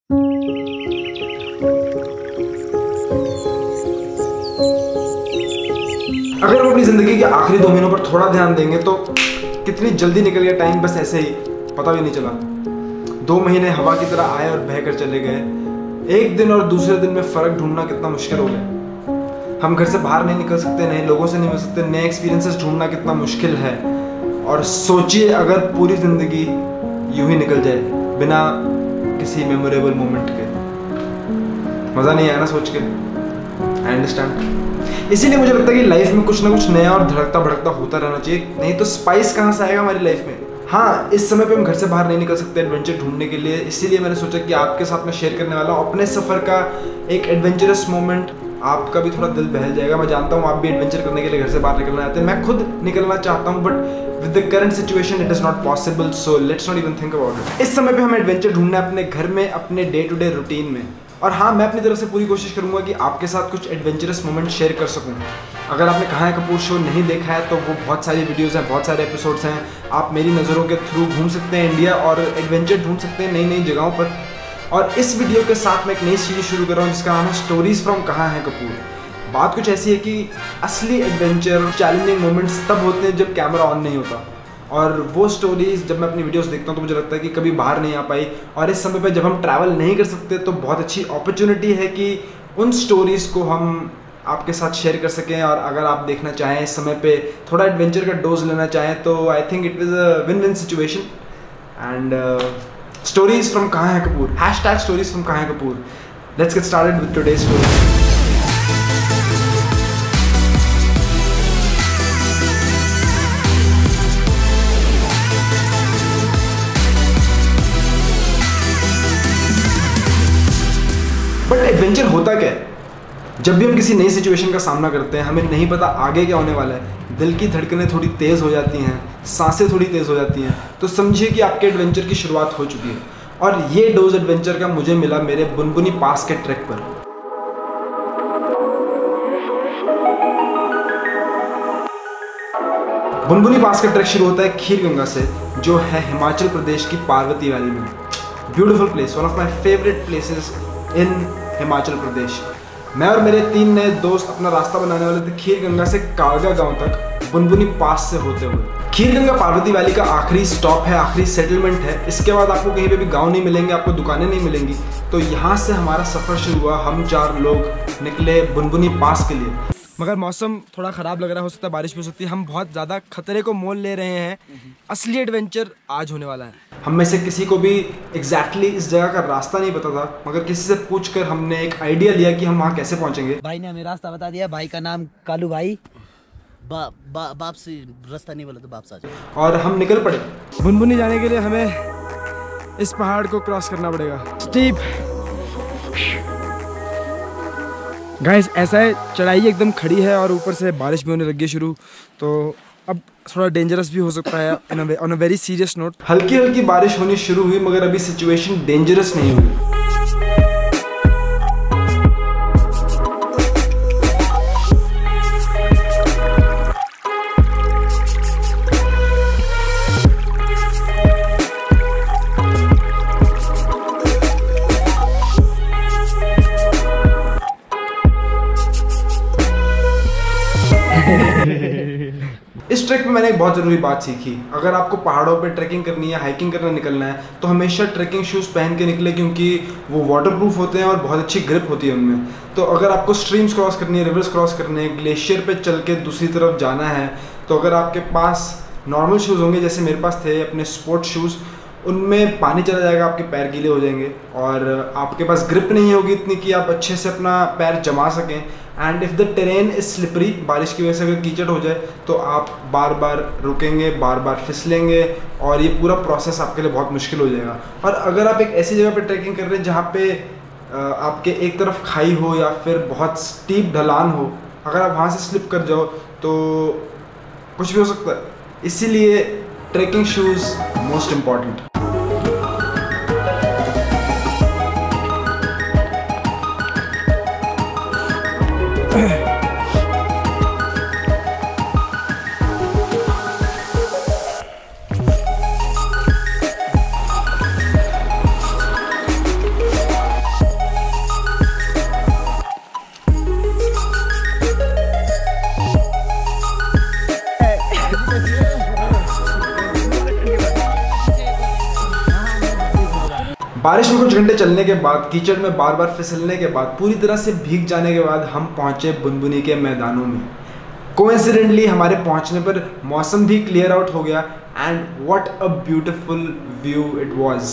अगर हम अपनी जिंदगी के आखिरी 2 महीनों पर थोड़ा ध्यान देंगे तो कितनी जल्दी निकल गया टाइम, बस ऐसे ही पता भी नहीं चला। 2 महीने हवा की तरह आए और बह कर चले गए। एक दिन और दूसरे दिन में फर्क ढूंढना कितना मुश्किल हो गया। हम घर से बाहर नहीं निकल सकते, नए लोगों से नहीं मिल सकते, नए एक्सपीरियंसेस ढूंढना कितना मुश्किल है। और सोचिए अगर पूरी जिंदगी यूं ही निकल जाए बिना किसी मेमोरेबल मोमेंट के, मजा नहीं आया ना सोच के। I understand. इसीलिए मुझे लगता है कि लाइफ में कुछ ना कुछ नया और धड़कता भड़कता होता रहना चाहिए, नहीं तो स्पाइस कहाँ से आएगा हमारी लाइफ में। हाँ, इस समय पे हम घर से बाहर नहीं निकल सकते एडवेंचर ढूंढने के लिए, इसीलिए मैंने सोचा कि आपके साथ मैं शेयर करने वाला हूँ अपने सफ़र का एक एडवेंचरस मोमेंट। आपका भी थोड़ा दिल बहल जाएगा। मैं जानता हूँ आप भी एडवेंचर करने के लिए घर से बाहर निकलना चाहते हैं, मैं खुद निकलना चाहता हूँ, but with the current situation it is not possible, so let's not even think about it. इस समय पे हम एडवेंचर ढूंढना है अपने घर में, अपने डे टू डे रूटीन में। और हाँ, मैं अपनी तरफ से पूरी कोशिश करूंगा कि आपके साथ कुछ एडवेंचरस मोमेंट शेयर कर सकूं। अगर आपने कहाँ है कपूर शो नहीं देखा है तो वो बहुत सारी वीडियोस हैं, बहुत सारे एपिसोड्स हैं। आप मेरी नज़रों के थ्रू घूम सकते हैं इंडिया और एडवेंचर ढूंढ सकते हैं नई नई जगहों पर। और इस वीडियो के साथ मैं एक नई सीरीज शुरू कर रहा हूँ जिसका नाम है स्टोरीज फ्रॉम कहाँ है कपूर। बात कुछ ऐसी है कि असली एडवेंचर, चैलेंजिंग मोमेंट्स तब होते हैं जब कैमरा ऑन नहीं होता। और वो स्टोरीज जब मैं अपनी वीडियोस देखता हूँ तो मुझे लगता है कि कभी बाहर नहीं आ पाई। और इस समय पे जब हम ट्रैवल नहीं कर सकते तो बहुत अच्छी अपॉर्चुनिटी है कि उन स्टोरीज़ को हम आपके साथ शेयर कर सकें। और अगर आप देखना चाहें इस समय पे थोड़ा एडवेंचर का डोज लेना चाहें तो I think it is a win win situation. And stories from कहाँ है कपूर, # स्टोरीज फ्रॉम कहाँ है Kapoor. Let's get started with today's story. But adventure होता क्या है? जब भी हम किसी नई सिचुएशन का सामना करते हैं, हमें नहीं पता आगे क्या होने वाला है, दिल की धड़कनें थोड़ी तेज़ हो जाती हैं, सांसें थोड़ी तेज़ हो जाती हैं, तो समझिए कि आपके एडवेंचर की शुरुआत हो चुकी है। और ये डोज एडवेंचर का मुझे मिला मेरे बुनबुनी पास के ट्रैक पर। बुनबुनी पास का ट्रैक शुरू होता है खीरगंगा से, जो है हिमाचल प्रदेश की पार्वती वैली में। Beautiful place, one of my favourite places in Himachal Pradesh. मैं और मेरे 3 नए दोस्त अपना रास्ता बनाने वाले थे खीरगंगा से कालगा गांव तक, बुनबुनी पास से होते हुए। खीरगंगा पार्वती वैली का आखिरी स्टॉप है, आखिरी सेटलमेंट है। इसके बाद आपको कहीं पे भी गांव नहीं मिलेंगे, आपको दुकानें नहीं मिलेंगी। तो यहाँ से हमारा सफ़र शुरू हुआ। हम 4 लोग निकले बुनबुनी पास के लिए। मगर मौसम थोड़ा ख़राब लग रहा है, हो सकता है बारिश भी हो सकती है। हम बहुत ज़्यादा खतरे को मोल ले रहे हैं। असली एडवेंचर आज होने वाला है। हम में से किसी को भी एग्जैक्टली इस जगह का रास्ता नहीं पता था, मगर किसी से पूछकर हमने एक आइडिया लिया कि हम वहाँ कैसे पहुँचेंगे। भाई ने हमें रास्ता बता दिया। भाई का नाम कालू भाई। बाप से रास्ता नहीं बोला तो बाप से आ जाओ। और हम निकल पड़े। बुनबुनी जाने के लिए हमें इस पहाड़ को क्रॉस करना पड़ेगा। स्टीप गाइस, ऐसा है चढ़ाई एकदम खड़ी है और ऊपर से बारिश भी होने लगी है शुरू, तो अब थोड़ा डेंजरस भी हो सकता है। On a very serious note, हल्की हल्की बारिश होनी शुरू हुई मगर अभी सिचुएशन डेंजरस नहीं हुई। इस ट्रैक में मैंने एक बहुत ज़रूरी बात सीखी। अगर आपको पहाड़ों पे ट्रैकिंग करनी है, हाइकिंग करना निकलना है, तो हमेशा ट्रैकिंग शूज़ पहन के निकले, क्योंकि वो वाटरप्रूफ होते हैं और बहुत अच्छी ग्रिप होती है उनमें। तो अगर आपको स्ट्रीम्स क्रॉस करनी है, रिवर्स क्रॉस करने हैं, ग्लेशियर पे चल के दूसरी तरफ जाना है, तो अगर आपके पास नॉर्मल शूज़ होंगे जैसे मेरे पास थे अपने स्पोर्ट्स शूज़, उनमें पानी चला जाएगा, आपके पैर गीले हो जाएंगे और आपके पास ग्रिप नहीं होगी इतनी कि आप अच्छे से अपना पैर जमा सकें। And if the terrain is slippery, बारिश की वजह से अगर कीचड़ हो जाए तो आप बार बार रुकेंगे, बार बार फिसलेंगे और ये पूरा प्रोसेस आपके लिए बहुत मुश्किल हो जाएगा। और अगर आप एक ऐसी जगह पे ट्रैकिंग कर रहे हैं जहाँ पे आपके एक तरफ खाई हो या फिर बहुत स्टीप ढलान हो, अगर आप वहाँ से स्लिप कर जाओ तो कुछ भी हो सकता है। इसीलिए ट्रैकिंग शूज़ मोस्ट इम्पॉर्टेंट। बारिश में कुछ घंटे चलने के बाद, कीचड़ में बार बार फिसलने के बाद, पूरी तरह से भीग जाने के बाद हम पहुंचे बुनबुनी के मैदानों में। कोइंसिडेंटली हमारे पहुंचने पर मौसम भी क्लियर आउट हो गया and what a beautiful view it was.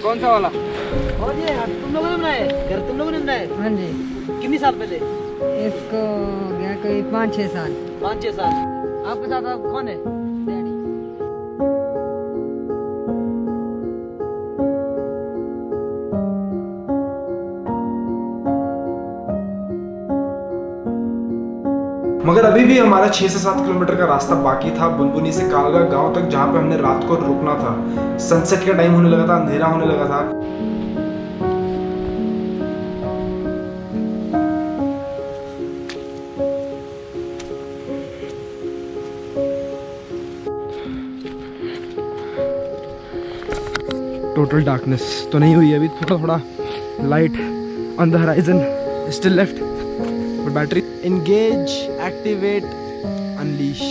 कौन सा वाला? और ये तुम लोगों ने बनाया घर? तुम लोगों ने बनाया? हाँ जी। कितने साल पहले? इसको गया कोई 5-6 साल। 5-6 साल। आपके साथ आप कौन है? डैडी। मगर अभी भी हमारा 6 से 7 किलोमीटर का रास्ता बाकी था बुनबुनी से कालगा गांव तक, जहां पे हमने रात को रुकना था। सनसेट का टाइम होने लगा था, अंधेरा होने लगा था। टोटल डार्कनेस तो नहीं हुई अभी, थोड़ा थोड़ा light on the horizon still left. Battery engage, activate, unleash.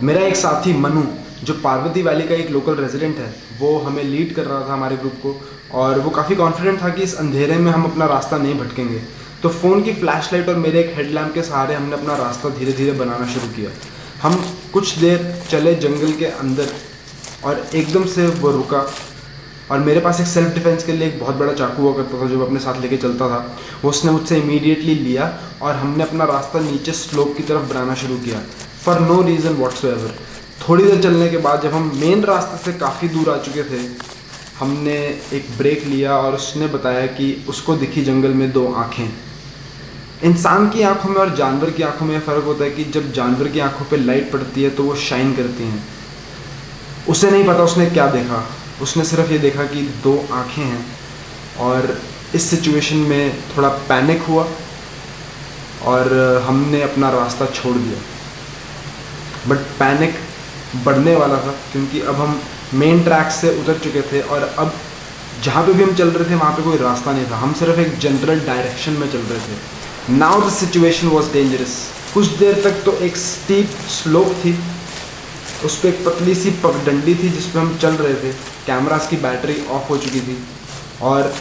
मेरा एक साथी मनु, जो पार्वती वैली का एक लोकल रेजिडेंट है, वो हमें लीड कर रहा था हमारे ग्रुप को, और वो काफ़ी कॉन्फिडेंट था कि इस अंधेरे में हम अपना रास्ता नहीं भटकेंगे। तो फ़ोन की फ्लैशलाइट और मेरे एक हेडलैम्प के सहारे हमने अपना रास्ता धीरे धीरे बनाना शुरू किया। हम कुछ देर चले जंगल के अंदर और एकदम से वो रुका, और मेरे पास एक सेल्फ डिफेंस के लिए एक बहुत बड़ा चाकू हुआ करता था जो मैं अपने साथ लेके चलता था। वो उसने मुझसे इमीडिएटली लिया और हमने अपना रास्ता नीचे स्लोप की तरफ बनाना शुरू किया फॉर नो रीज़न व्हाट्सोएवर। थोड़ी देर चलने के बाद जब हम मेन रास्ते से काफ़ी दूर आ चुके थे, हमने एक ब्रेक लिया और उसने बताया कि उसको दिखी जंगल में 2 आँखें। इंसान की आँखों में और जानवर की आँखों में फ़र्क होता है कि जब जानवर की आँखों पर लाइट पड़ती है तो वो शाइन करती हैं। उसे नहीं पता उसने क्या देखा, उसने सिर्फ ये देखा कि 2 आँखें हैं, और इस सिचुएशन में थोड़ा पैनिक हुआ और हमने अपना रास्ता छोड़ दिया। बट पैनिक बढ़ने वाला था क्योंकि अब हम मेन ट्रैक से उतर चुके थे और अब जहाँ पे भी हम चल रहे थे वहाँ पे कोई रास्ता नहीं था, हम सिर्फ एक जनरल डायरेक्शन में चल रहे थे। Now the situation was dangerous. कुछ देर तक तो एक स्टीप स्लोप थी, उस पर एक पतली सी पगडंडी थी जिस पर हम चल रहे थे। कैमरास की बैटरी ऑफ हो चुकी थी और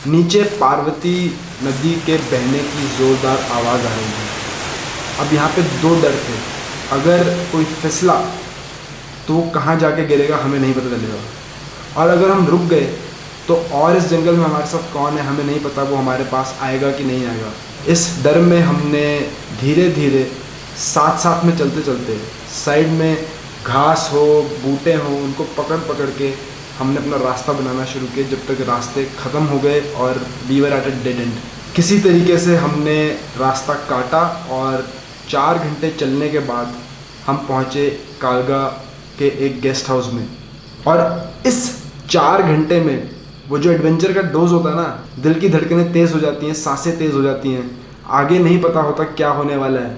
नीचे पार्वती नदी के बहने की ज़ोरदार आवाज़ आ रही थी। अब यहाँ पे 2 डर थे, अगर कोई फिसला तो वो कहाँ जाके गिरेगा हमें नहीं पता चलेगा, और अगर हम रुक गए तो और इस जंगल में हमारे साथ कौन है हमें नहीं पता, वो हमारे पास आएगा कि नहीं आएगा। इस डर में हमने धीरे धीरे साथ साथ में चलते चलते साइड में घास हो, बूटे हो, उनको पकड़ पकड़ के हमने अपना रास्ता बनाना शुरू किया जब तक रास्ते ख़त्म हो गए और we were at a dead end. किसी तरीके से हमने रास्ता काटा और 4 घंटे चलने के बाद हम पहुँचे कालगा के एक गेस्ट हाउस में। और इस 4 घंटे में वो जो एडवेंचर का डोज होता है ना, दिल की धड़कनें तेज़ हो जाती हैं, सांसें तेज़ हो जाती हैं, आगे नहीं पता होता क्या होने वाला है,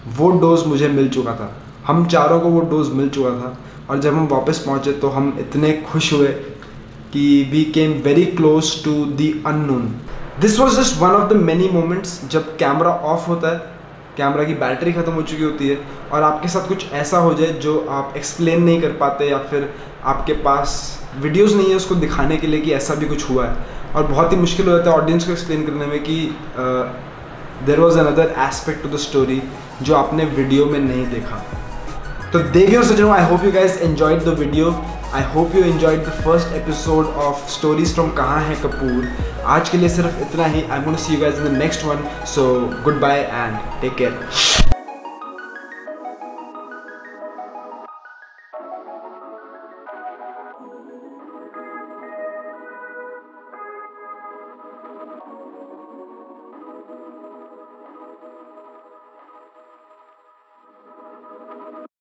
वो डोज मुझे मिल चुका था। हम चारों को वो डोज मिल चुका था और जब हम वापस पहुँचे तो हम इतने खुश हुए कि we came very close to the unknown. This was just one of the many moments जब कैमरा ऑफ होता है, कैमरा की बैटरी ख़त्म हो चुकी होती है और आपके साथ कुछ ऐसा हो जाए जो आप एक्सप्लेन नहीं कर पाते, या फिर आपके पास वीडियोज़ नहीं है उसको दिखाने के लिए कि ऐसा भी कुछ हुआ है, और बहुत ही मुश्किल हो जाता है ऑडियंस को एक्सप्लेन करने में कि there was another aspect to the story जो आपने वीडियो में नहीं देखा। तो देखिए सज्जनों, I hope you guys enjoyed the video. I hope you enjoyed the first episode of stories from कहाँ है कपूर। आज के लिए सिर्फ इतना ही। I am gonna see you guys in the next one. So goodbye and take care.